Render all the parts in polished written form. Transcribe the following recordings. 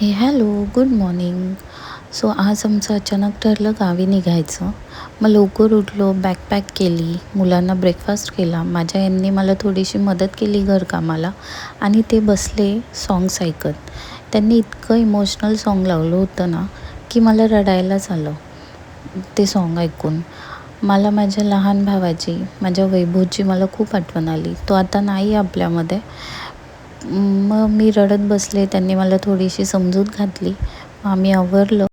हे hello, good morning. So आज आमचं अचानक ठरलं गावी निघायचं. मग लवकर उठलो, बॅगपॅक केली, मुलांना ब्रेकफास्ट केला. माझ्या यांनी मला थोडीशी मदत केली घरकामाला आणि ते बसले सॉंग्स ऐकत. त्यांनी इतकं इमोशनल सॉन्ग लावलं होतं ना की मला रडायलाच आलं ते सॉन्ग ऐकून. मला माझ्या लहान भावाची, माझ्या वैभवची मला खूप आठवण आली. तो आता नाही आपल्यामध्ये. मग मी रडत बसले. त्यांनी मला थोडीशी समजूत घातली. मग आम्ही आवरलं.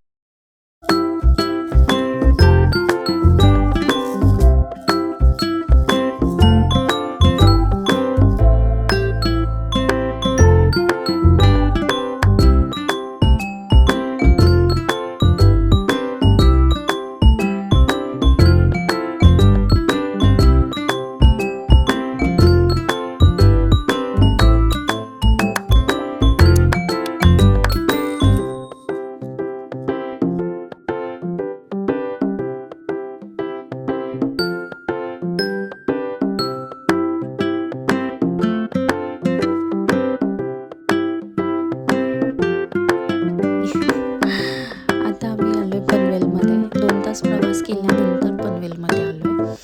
आता आम्ही आलो आहे पनवेलमध्ये. 2 तास प्रवास केल्यानंतर पनवेलमध्ये आलो आहे.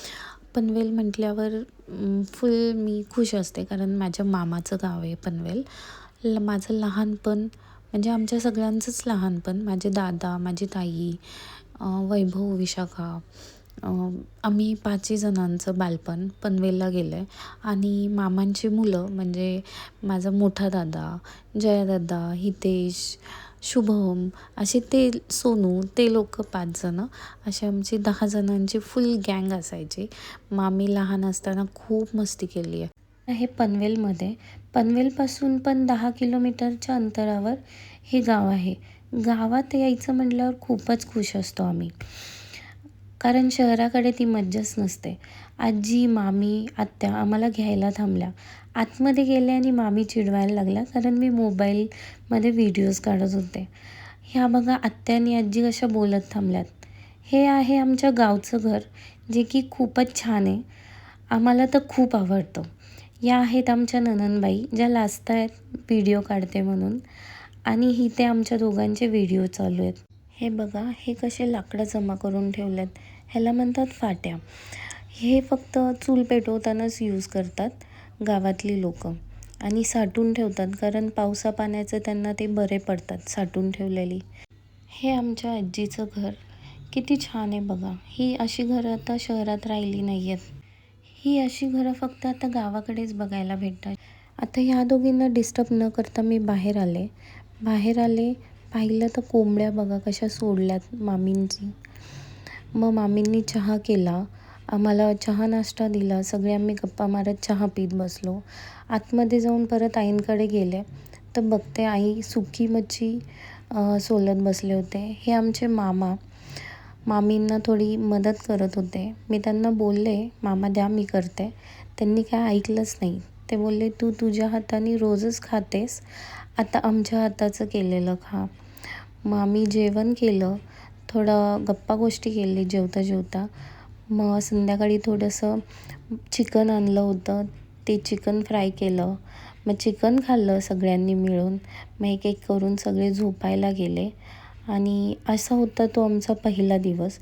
पनवेल म्हटल्यावर फुल मी खुश असते, कारण माझ्या मामाचं गाव आहे पनवेल. माझं लहानपण म्हणजे आमच्या सगळ्यांचंच लहानपण, माझे दादा, माझी ताई, वैभव, विशाखा, आम्ही 5 जणांचं बालपण पनवेलला गेलं आहे. आणि मामांची मुलं म्हणजे माझा मोठा दादा, जयादादा, हितेश, शुभम, असे ते सोनू, ते लोक 5 जणं, अशी आमची 10 जणांची फुल गँग असायची. मग आम्ही लहान असताना खूप मस्ती केली आहे. हे पनवेलमध्ये, पनवेलपासून पण 10 किलोमीटरच्या अंतरावर हे गाव आहे. गावात यायचं म्हटल्यावर खूपच खुश असतो आम्ही, कारण शहराकडे ती मज्जाच नसते. आजी, मामी, आत्या आम्हाला घ्यायला थांबल्या. आतमध्ये गेले आणि मामी चिडवायला लागल्या, कारण मी मोबाईलमध्ये व्हिडिओज काढत होते. ह्या बघा, आत्या आणि आजी कशा बोलत थांबल्यात. हे आहे आमच्या गावचं घर, जे की खूपच छान आहे. आम्हाला तर खूप आवडतं. या आहेत आमच्या नणंदबाई, ज्या लाजत आहेत व्हिडिओ काढते म्हणून. आणि इथे आमच्या दोघांचे व्हिडिओ चालू आहेत. हे बघा, हे कसे लाकडं जमा करून ठेवलेत. ह्याला म्हणतात फाट्या. हे फक्त चूल पेटवतानाच यूज करतात गावातली लोकं, आणि साठवून ठेवतात, कारण पावसा पाण्याचं त्यांना ते बरे पडतात साठवून ठेवलेली. हे आमच्या आजीचं घर किती छान आहे बघा. ही अशी घरं आता शहरात राहिली नाही आहेत. ही अशी घरं फक्त आता गावाकडेच बघायला भेटतात. आता ह्या दोघींना डिस्टर्ब न करता मी बाहेर आले. पाहिलं तर कोंबड्या बघा कशा सोडल्यात मामींची. मग मामींनी चहा केला, आम्हाला चहा नाश्ता दिला. सगळे आम्ही गप्पा मारत चहा पीत बसलो. आतमध्ये जाऊन परत आईंकडे गेले तर बघते आई सुकी मच्छी सोलत बसले होते. हे आमचे मामा मामींना थोडी मदत करत होते. मी त्यांना बोलले, मामा द्या मी करते. त्यांनी काय ऐकलंच नाही. ते बोलले, तू तुझ्या हाताने रोजच खातेस, आता आमच्या हाताचं केलेलं खा. मग आम्ही जेवण केलं, थोडं गप्पा गोष्टी केली जेवता जेवता. मग संध्याकाळी थोडंसं चिकन आणलं होतं, ते चिकन फ्राय केलं. मग चिकन खाल्लं सगळ्यांनी मिळून. मग एक एक करून सगळे झोपायला गेले. आणि असा होता तो आमचा पहिला दिवस.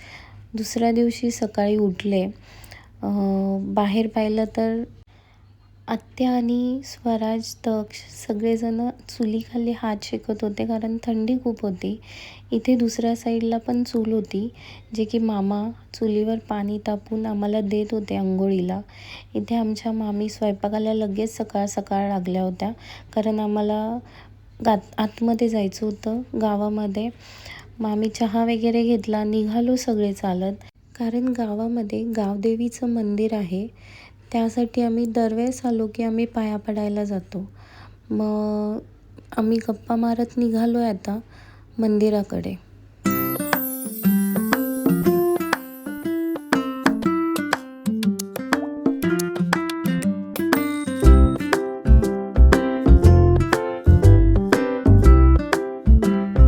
दुसऱ्या दिवशी सकाळी उठले, बाहेर पाहिलं तर आत्या आणि स्वराज, दक्ष सगळेजणं चुलीखाली हात शेकत होते, कारण थंडी खूप होती. इथे दुसऱ्या साईडला पण चूल होती, जे की मामा चुलीवर पाणी तापून आम्हाला देत होते अंघोळीला. इथे आमच्या मामी स्वयंपाकाला लगेच सकाळ सकाळ लागल्या होत्या, कारण आम्हाला आतमध्ये जायचं होतं गावामध्ये. मामी चहा वगैरे घेतला, निघालो सगळे चालत, कारण गावामध्ये गावदेवीचं मंदिर आहे. त्यासाठी आम्ही दरवेळेस आलो की आम्ही पाया पडायला जातो. मग आम्ही गप्पा मारत निघालो आहे आता मंदिराकडे.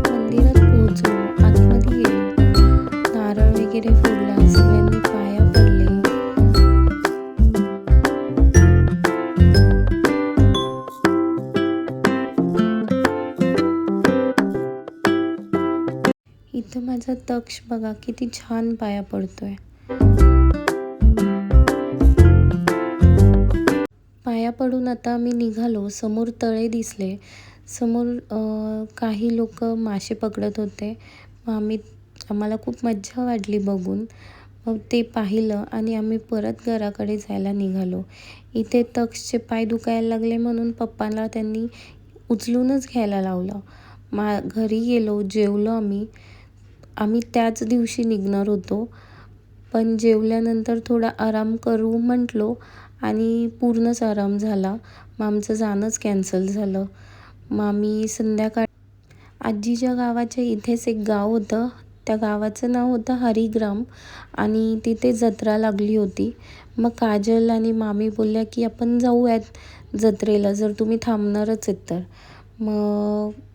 मंदिरात पोहोचलो, आतमध्ये गेलो, नारळ वगैरे फोडला, सगळ्यांनी पाया पडले. माझा तक्ष बघा किती छान पाया पडतोय. पाया पडून आता आम्ही निघालो. समोर तळे दिसले. समोर काही लोक मासे पकडत होते. आम्हाला खूप मज्जा वाटली बघून. मग ते पाहिलं आणि आम्ही परत घराकडे जायला निघालो. इथे तक्षचे पाय दुखायला लागले म्हणून पप्पांना त्यांनी उचलूनच घ्यायला लावलं. घरी गेलो, जेवलो आम्ही त्याच दिवशी निघणार होतो, पण जेवल्यानंतर थोडा आराम करू म्हटलो आणि पूर्णच आराम झाला. मग आमचं जाणंच कॅन्सल झालं. मग आम्ही संध्याकाळी आजीच्या गावाच्या इथेच एक गाव होतं. त्या गावाचं नाव होतं हरिग्राम आणि तिथे जत्रा लागली होती. मग काजल आणि मामी बोलल्या की आपण जाऊयात जत्रेला, जर तुम्ही थांबणारच आहेत तर. मग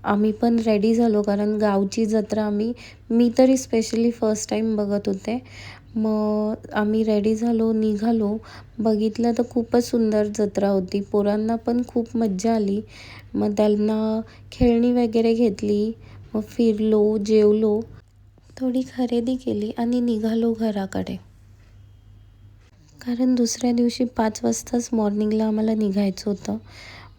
आम्ही पण रेडी झालो, कारण गावची जत्रा मी तरी स्पेशली फर्स्ट टाईम बघत होते. मग आम्ही रेडी झालो, निघालो. बघितलं तर खूपच सुंदर जत्रा होती. पोरांना पण खूप मज्जा आली. मग त्यांना खेळणी वगैरे घेतली. मग फिरलो, जेवलो, थोडी खरेदी केली आणि निघालो घराकडे. कारण दुसऱ्या दिवशी 5 वाजताच मॉर्निंगला आम्हाला निघायचं होतं.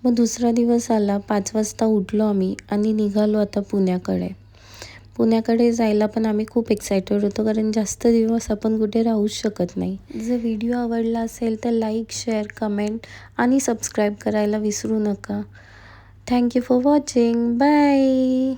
मग दुसरा दिवस आला, 5 वाजता उठलो आम्ही आणि निघालो आता पुण्याकडे. पुण्याकडे जायला पण आम्ही खूप एक्सायटेड होतो, कारण जास्त दिवस आपण कुठे राहूच शकत नाही. जर व्हिडिओ आवडला असेल तर लाईक, शेअर, कमेंट आणि सबस्क्राईब करायला विसरू नका. Thank you for watching. बाय.